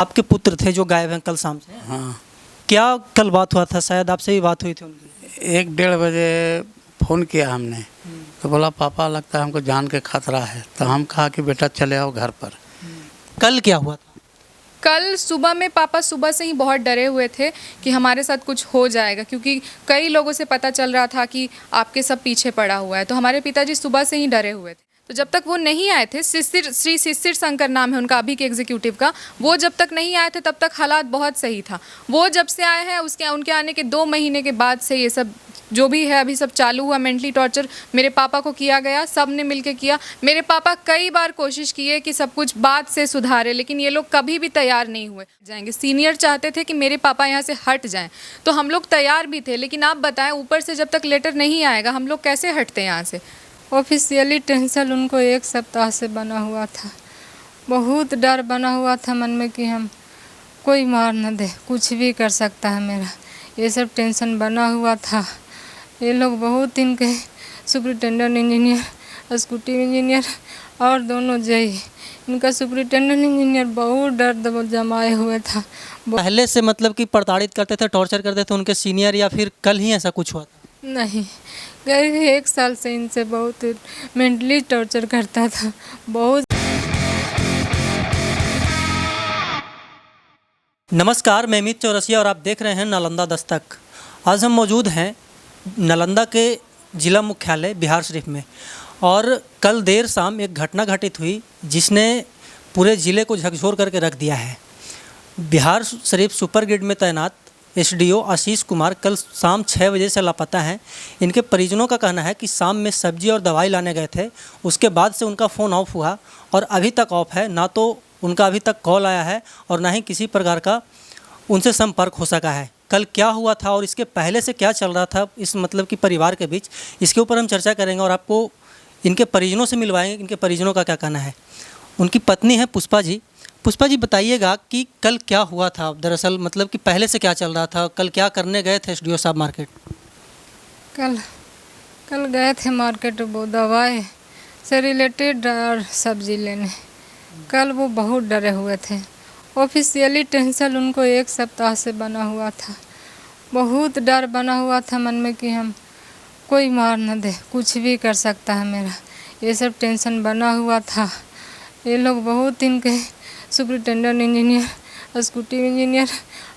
आपके पुत्र थे जो गायब हैं कल शाम से। हाँ, क्या कल बात हुआ था? शायद आपसे भी बात हुई थी उनकी। 1-1:30 बजे फ़ोन किया हमने, तो बोला पापा लगता है हमको जान के खतरा है। तो हम कहा कि बेटा चले आओ घर पर। कल क्या हुआ था? कल सुबह में पापा सुबह से ही बहुत डरे हुए थे कि हमारे साथ कुछ हो जाएगा, क्योंकि कई लोगों से पता चल रहा था कि आपके सब पीछे पड़ा हुआ है। तो हमारे पिताजी सुबह से ही डरे हुए थे। तो जब तक वो नहीं आए थे, श्री शिशिर शंकर नाम है उनका अभी के एग्जीक्यूटिव का, वो जब तक नहीं आए थे तब तक हालात बहुत सही था। वो जब से आए हैं उनके आने के 2 महीने के बाद से ये सब जो भी है अभी सब चालू हुआ। मेंटली टॉर्चर मेरे पापा को किया गया, सब ने मिलकर किया। मेरे पापा कई बार कोशिश किए कि सब कुछ बात से सुधारे, लेकिन ये लोग कभी भी तैयार नहीं हुए जाएंगे। सीनियर चाहते थे कि मेरे पापा यहाँ से हट जाएं, तो हम लोग तैयार भी थे। लेकिन आप बताएं, ऊपर से जब तक लेटर नहीं आएगा हम लोग कैसे हटते हैं यहाँ से। ऑफिशियली टेंशन उनको 1 सप्ताह से बना हुआ था। बहुत डर बना हुआ था मन में कि हम कोई मार न दे, कुछ भी कर सकता है मेरा, ये सब टेंशन बना हुआ था। ये लोग बहुत इनके सुपरिटेंडेंट इंजीनियर, स्कूटी इंजीनियर और दोनों जेई, इनका सुपरिटेंडेंट इंजीनियर बहुत डर जमाए हुए था। पहले से मतलब कि प्रताड़ित करते थे, टॉर्चर करते थे उनके सीनियर, या फिर कल ही ऐसा कुछ हुआ था? नहीं, करीब 1 साल से इनसे बहुत मेंटली टॉर्चर करता था, बहुत। नमस्कार, मैं अमित चौरसिया और आप देख रहे हैं नालंदा दस्तक। आज हम मौजूद हैं नालंदा के ज़िला मुख्यालय बिहार शरीफ में, और कल देर शाम एक घटना घटित हुई जिसने पूरे ज़िले को झकझोर करके रख दिया है। बिहार शरीफ सुपर ग्रिड में तैनात एसडीओ आशीष कुमार कल शाम 6 बजे से लापता हैं। इनके परिजनों का कहना है कि शाम में सब्जी और दवाई लाने गए थे, उसके बाद से उनका फ़ोन ऑफ हुआ और अभी तक ऑफ है। ना तो उनका अभी तक कॉल आया है और ना ही किसी प्रकार का उनसे संपर्क हो सका है। कल क्या हुआ था और इसके पहले से क्या चल रहा था इस मतलब कि परिवार के बीच, इसके ऊपर हम चर्चा करेंगे और आपको इनके परिजनों से मिलवाएंगे। इनके परिजनों का क्या कहना है। उनकी पत्नी है पुष्पा जी। पुष्पा जी, बताइएगा कि कल क्या हुआ था दरअसल, मतलब कि पहले से क्या चल रहा था, कल क्या करने गए थे एसडीओ साहब मार्केट? कल गए थे मार्केट, वो दवाई से रिलेटेड और सब्जी लेने। कल वो बहुत डरे हुए थे। ऑफिशियली टेंशन उनको 1 सप्ताह से बना हुआ था। बहुत डर बना हुआ था मन में कि हम कोई मार न दे, कुछ भी कर सकता है मेरा, ये सब टेंशन बना हुआ था। ये लोग बहुत इनके सुपरिटेंडेंट इंजीनियर, स्कूटी इंजीनियर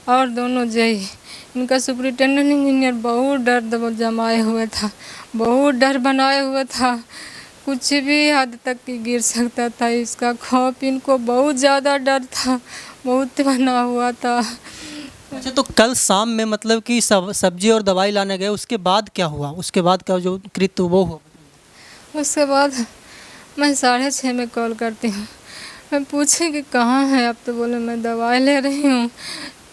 और दोनों जेई, इनका सुपरिटेंडेंट इंजीनियर बहुत डर जमाए हुए था, बहुत डर बनाए हुए था। कुछ भी हद तक कि गिर सकता था। इसका खौफ इनको बहुत ज़्यादा डर था, बहुत बना हुआ था। अच्छा, तो कल शाम में मतलब कि सब्जी और दवाई लाने गए, उसके बाद क्या हुआ? उसके बाद का जो कृत्य वो हो? उसके बाद मैं 6:30 में कॉल करती हूँ, मैं पूछी कि कहाँ है आप, तो बोले मैं दवाई ले रही हूँ,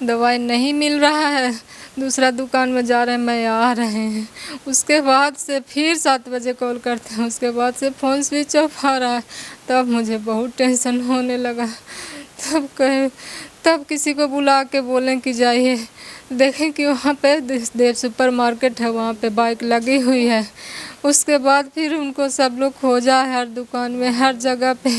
दवाई नहीं मिल रहा है, दूसरा दुकान में जा रहे हैं, मैं आ रहे हैं। उसके बाद से फिर 7 बजे कॉल करते हैं, उसके बाद से फ़ोन स्विच ऑफ आ रहा है। तब मुझे बहुत टेंशन होने लगा। तब किसी को बुला के बोलें कि जाइए देखें कि वहाँ पे देव सुपर मार्केट है, वहाँ पे बाइक लगी हुई है। उसके बाद फिर उनको सब लोग खोजा हर दुकान में, हर जगह पे,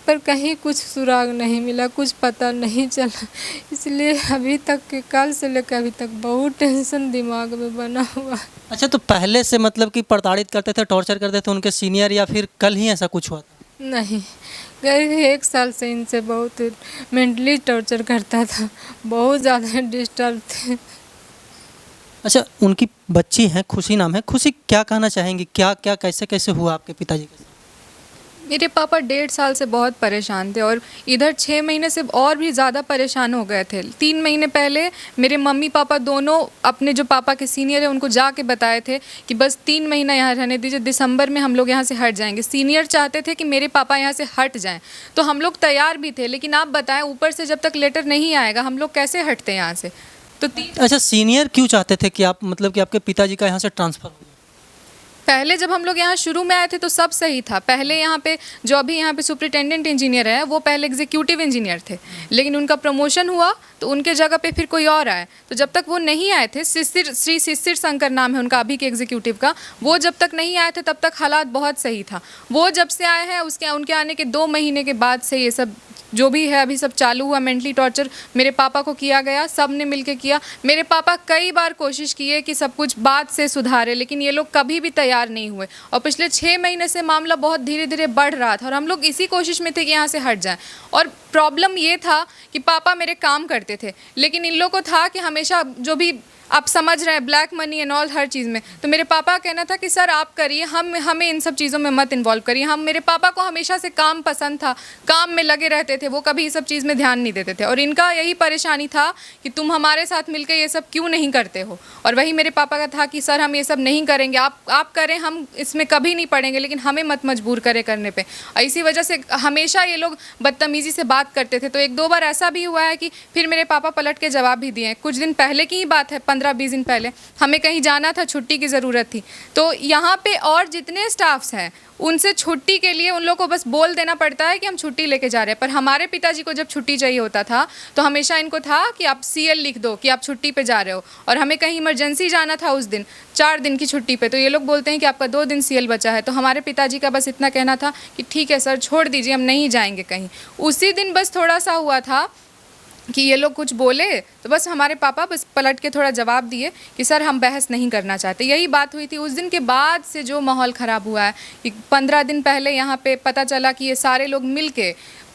पर कहीं कुछ सुराग नहीं मिला, कुछ पता नहीं चला। इसलिए अभी तक के कल से लेकर अभी तक बहुत टेंशन दिमाग में बना हुआ है। अच्छा, तो पहले से मतलब कि प्रताड़ित करते थे, टॉर्चर करते थे उनके सीनियर, या फिर कल ही ऐसा कुछ हुआ था? नहीं, करीब 1 साल से इनसे बहुत मेंटली टॉर्चर करता था, बहुत ज़्यादा डिस्टर्ब थे। अच्छा, उनकी बच्ची है खुशी, नाम है खुशी, क्या कहना चाहेंगी? क्या क्या कैसे कैसे हुआ आपके पिताजी के साथ? मेरे पापा 1.5 साल से बहुत परेशान थे, और इधर 6 महीने से और भी ज़्यादा परेशान हो गए थे। 3 महीने पहले मेरे मम्मी पापा दोनों अपने जो पापा के सीनियर हैं उनको जाके बताए थे कि बस 3 महीना यहाँ रहने दीजिए, दिसंबर में हम लोग यहाँ से हट जाएंगे। सीनियर चाहते थे कि मेरे पापा यहाँ से हट जाएं, तो हम लोग तैयार भी थे। लेकिन आप बताएं, ऊपर से जब तक लेटर नहीं आएगा हम लोग कैसे हटते हैं यहाँ से। तो अच्छा, सीनियर क्यों चाहते थे कि आप मतलब कि आपके पिताजी का यहाँ से ट्रांसफ़र हो? पहले जब हम लोग यहाँ शुरू में आए थे तो सब सही था। पहले यहाँ पे जो अभी यहाँ पे सुपरिटेंडेंट इंजीनियर है वो पहले एग्जीक्यूटिव इंजीनियर थे, लेकिन उनका प्रमोशन हुआ तो उनके जगह पे फिर कोई और आए। तो जब तक वो नहीं आए थे, श्री शिशिर शंकर नाम है उनका अभी के एग्जीक्यूटिव का, वो जब तक नहीं आए थे तब तक हालात बहुत सही था। वो जब से आए हैं उसके उनके आने के 2 महीने के बाद से ये सब जो भी है अभी सब चालू हुआ। मेंटली टॉर्चर मेरे पापा को किया गया, सब ने मिलके किया। मेरे पापा कई बार कोशिश किए कि सब कुछ बात से सुधारे, लेकिन ये लोग कभी भी तैयार नहीं हुए। और पिछले 6 महीने से मामला बहुत धीरे धीरे बढ़ रहा था और हम लोग इसी कोशिश में थे कि यहाँ से हट जाएं। और प्रॉब्लम ये था कि पापा मेरे काम करते थे, लेकिन इन लोगों को था कि हमेशा जो भी आप समझ रहे हैं ब्लैक मनी एंड ऑल हर चीज़ में, तो मेरे पापा का कहना था कि सर आप करिए, हमें इन सब चीज़ों में मत इन्वॉल्व करिए। मेरे पापा को हमेशा से काम पसंद था, काम में लगे रहते थे, वो कभी इस सब चीज़ में ध्यान नहीं देते थे। और इनका यही परेशानी था कि तुम हमारे साथ मिलकर ये सब क्यों नहीं करते हो। और वही मेरे पापा का था कि सर हम ये सब नहीं करेंगे, आप करें, हम इसमें कभी नहीं पड़ेंगे, लेकिन हमें मत मजबूर करें करने पे। इसी वजह से हमेशा ये लोग बदतमीज़ी से बात करते थे। तो 1-2 बार ऐसा भी हुआ है कि फिर मेरे पापा पलट के जवाब भी दिए। कुछ दिन पहले की ही बात है, 15-20 दिन पहले हमें कहीं जाना था, छुट्टी की ज़रूरत थी। तो यहाँ पे और जितने स्टाफ्स हैं उनसे छुट्टी के लिए उन लोगों को बस बोल देना पड़ता है कि हम छुट्टी लेके जा रहे हैं। पर हमारे पिताजी को जब छुट्टी चाहिए होता था तो हमेशा इनको था कि आप CL लिख दो कि आप छुट्टी पे जा रहे हो। और हमें कहीं इमरजेंसी जाना था उस दिन 4 दिन की छुट्टी पे, तो ये लोग बोलते हैं कि आपका 2 दिन CL बचा है। तो हमारे पिताजी का बस इतना कहना था कि ठीक है सर छोड़ दीजिए, हम नहीं जाएंगे कहीं। उसी दिन बस थोड़ा सा हुआ था कि ये लोग कुछ बोले तो बस हमारे पापा बस पलट के थोड़ा जवाब दिए कि सर हम बहस नहीं करना चाहते। यही बात हुई थी। उस दिन के बाद से जो माहौल ख़राब हुआ है कि 15 दिन पहले यहाँ पे पता चला कि ये सारे लोग मिल के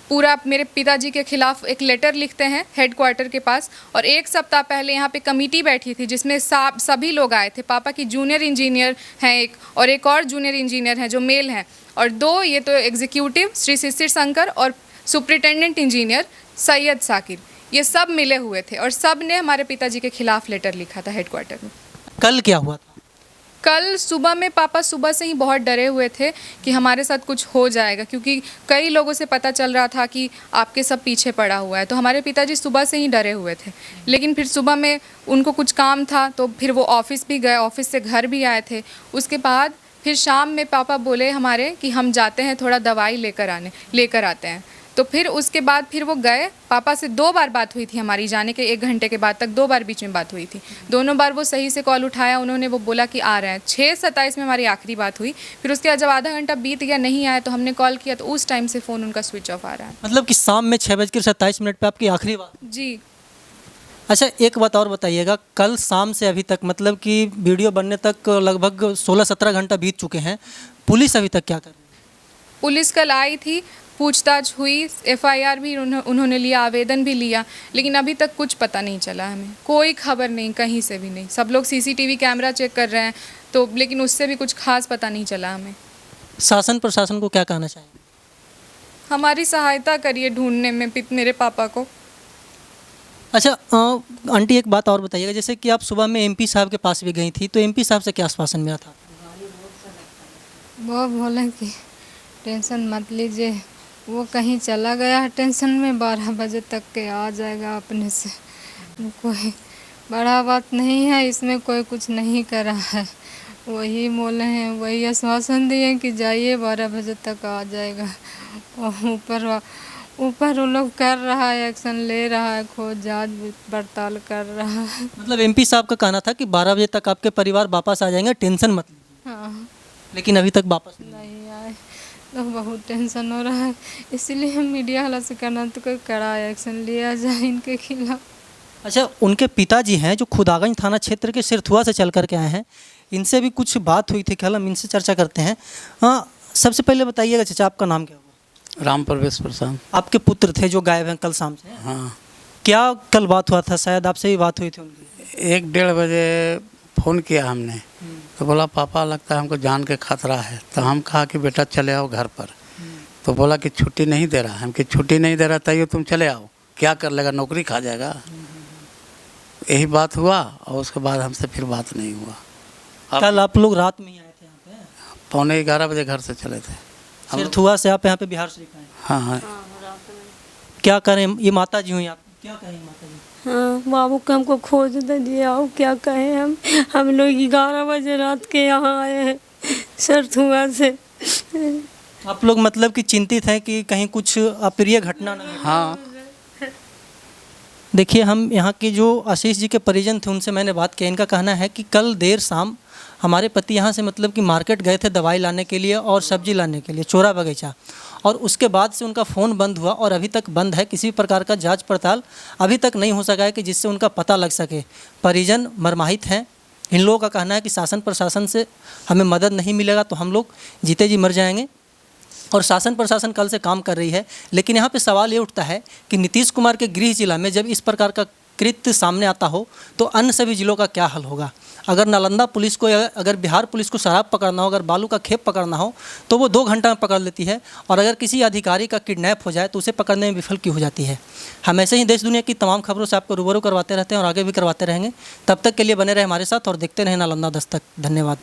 पूरा मेरे पिताजी के खिलाफ एक लेटर लिखते हैं हेडक्वार्टर के पास। और 1 सप्ताह पहले यहाँ पे कमेटी बैठी थी जिसमें सभी लोग आए थे। पापा की जूनियर इंजीनियर हैं एक और जूनियर इंजीनियर हैं जो मेल हैं, और 2 ये तो एग्जीक्यूटिव श्री शिशिर शंकर और सुपरिटेंडेंट इंजीनियर सैयद साकिर, ये सब मिले हुए थे और सब ने हमारे पिताजी के खिलाफ लेटर लिखा था हेडक्वार्टर में। कल क्या हुआ था? कल सुबह में पापा सुबह से ही बहुत डरे हुए थे कि हमारे साथ कुछ हो जाएगा, क्योंकि कई लोगों से पता चल रहा था कि आपके सब पीछे पड़ा हुआ है। तो हमारे पिताजी सुबह से ही डरे हुए थे। लेकिन फिर सुबह में उनको कुछ काम था तो फिर वो ऑफिस भी गए, ऑफिस से घर भी आए थे। उसके बाद फिर शाम में पापा बोले हमारे कि हम जाते हैं थोड़ा दवाई लेकर आते हैं। तो फिर उसके बाद फिर वो गए। पापा से 2 बार बात हुई थी हमारी जाने के 1 घंटे के बाद तक, 2 बार बीच में बात हुई थी। दोनों बार वो सही से कॉल उठाया उन्होंने, वो बोला कि आ रहे हैं। 6:27 में हमारी आखिरी बात हुई। फिर उसके बाद जब आधा घंटा बीत गया नहीं आया तो हमने कॉल किया तो उस टाइम से फ़ोन उनका स्विच ऑफ आ रहा है। मतलब कि शाम में 6:27 पे आपकी आखिरी बात? जी। अच्छा, एक बात और बताइएगा, कल शाम से अभी तक मतलब कि वीडियो बनने तक लगभग 16-17 घंटा बीत चुके हैं, पुलिस अभी तक क्या कर रही है? पुलिस कल आई थी, पूछताछ हुई, FIR भी उन्होंने लिया, आवेदन भी लिया, लेकिन अभी तक कुछ पता नहीं चला हमें। कोई खबर नहीं, कहीं से भी नहीं। सब लोग CCTV कैमरा चेक कर रहे हैं तो, लेकिन उससे भी कुछ खास पता नहीं चला हमें। शासन प्रशासन को क्या कहना चाहिए? हमारी सहायता करिए ढूंढने में मेरे पापा को। अच्छा आंटी, एक बात और बताइएगा, जैसे कि आप सुबह में MP साहब के पास भी गई थी, तो MP साहब से क्या आश्वासन मिला था? वो बोले कि टेंशन मत लीजिए, वो कहीं चला गया है टेंशन में, 12 बजे तक के आ जाएगा अपने से। कोई बड़ा बात नहीं है, इसमें कोई कुछ नहीं करा है। वही बोले हैं, वही आश्वासन दिए कि जाइए 12 बजे तक आ जाएगा। और ऊपर वो लोग कर रहा है, एक्शन ले रहा है, खोज जांच पड़ताल कर रहा है। मतलब MP साहब का कहना था कि 12 बजे तक आपके परिवार वापस आ जाएंगे, टेंशन मत लीजिए। हाँ, लेकिन अभी तक वापस नहीं आए तो बहुत टेंशन हो रहा है। इसीलिए हम मीडिया वाला से करना तो कोई कड़ा एक्शन लिया जाए इनके खिलाफ। अच्छा, उनके पिताजी हैं जो खुदागंज थाना क्षेत्र के सिरथुआ से चल करके आए हैं, इनसे भी कुछ बात हुई थी, कल हम इनसे चर्चा करते हैं। हाँ, सबसे पहले बताइएगा चाचा, आपका नाम क्या हुआ? राम प्रवेश प्रसाद। आपके पुत्र थे जो गायब हैं कल शाम से? हाँ। क्या कल बात हुआ था? शायद आपसे भी बात हुई थी उनकी। 1-1:30 बजे फ़ोन किया हमने, तो बोला पापा लगता है हमको जान के खतरा है। तो हम कहा कि बेटा चले आओ घर पर। तो बोला कि छुट्टी नहीं दे रहा। हम कि छुट्टी नहीं दे रहा तैयो तुम चले आओ, क्या कर लेगा, नौकरी खा जाएगा। यही बात हुआ और उसके बाद हमसे फिर बात नहीं हुआ। कल आप लोग रात में ही आए थे यहाँ पे? 11:15 बजे घर से चले थे। सिरथुआ से आप यहाँ पे बिहार शरीफ आए? हाँ हाँ। क्या करें, ये माता जी हुई, आप क्या कहें माता जी? हाँ, बाबू को हमको खोज दीजिए, आओ क्या कहें हम लोग 11 बजे रात के यहाँ आए हैं। सर धुआं से। आप लोग मतलब कि चिंतित हैं कि कहीं कुछ अप्रिय घटना न घटे। हाँ। देखिए, हम यहाँ के जो आशीष जी के परिजन थे उनसे मैंने बात की। इनका कहना है कि कल देर शाम हमारे पति यहाँ से मतलब कि मार्केट गए थे दवाई लाने के लिए और सब्जी लाने के लिए, चोरा बगीचा, और उसके बाद से उनका फ़ोन बंद हुआ और अभी तक बंद है। किसी प्रकार का जांच पड़ताल अभी तक नहीं हो सका है कि जिससे उनका पता लग सके। परिजन मर्माहित हैं। इन लोगों का कहना है कि शासन प्रशासन से हमें मदद नहीं मिलेगा तो हम लोग जीते जी मर जाएंगे। और शासन प्रशासन कल से काम कर रही है, लेकिन यहाँ पे सवाल ये उठता है कि नीतीश कुमार के गृह जिला में जब इस प्रकार का कृत्य सामने आता हो तो अन्य सभी जिलों का क्या हल होगा। अगर नालंदा पुलिस को, अगर बिहार पुलिस को शराब पकड़ना हो, अगर बालू का खेप पकड़ना हो तो वो 2 घंटा में पकड़ लेती है, और अगर किसी अधिकारी का किडनैप हो जाए तो उसे पकड़ने में विफल क्यों हो जाती है। हम ऐसे ही देश दुनिया की तमाम खबरों से आपको रूबरू करवाते रहते हैं और आगे भी करवाते रहेंगे। तब तक के लिए बने रहे हमारे साथ और देखते रहें नालंदा दस्तक। धन्यवाद।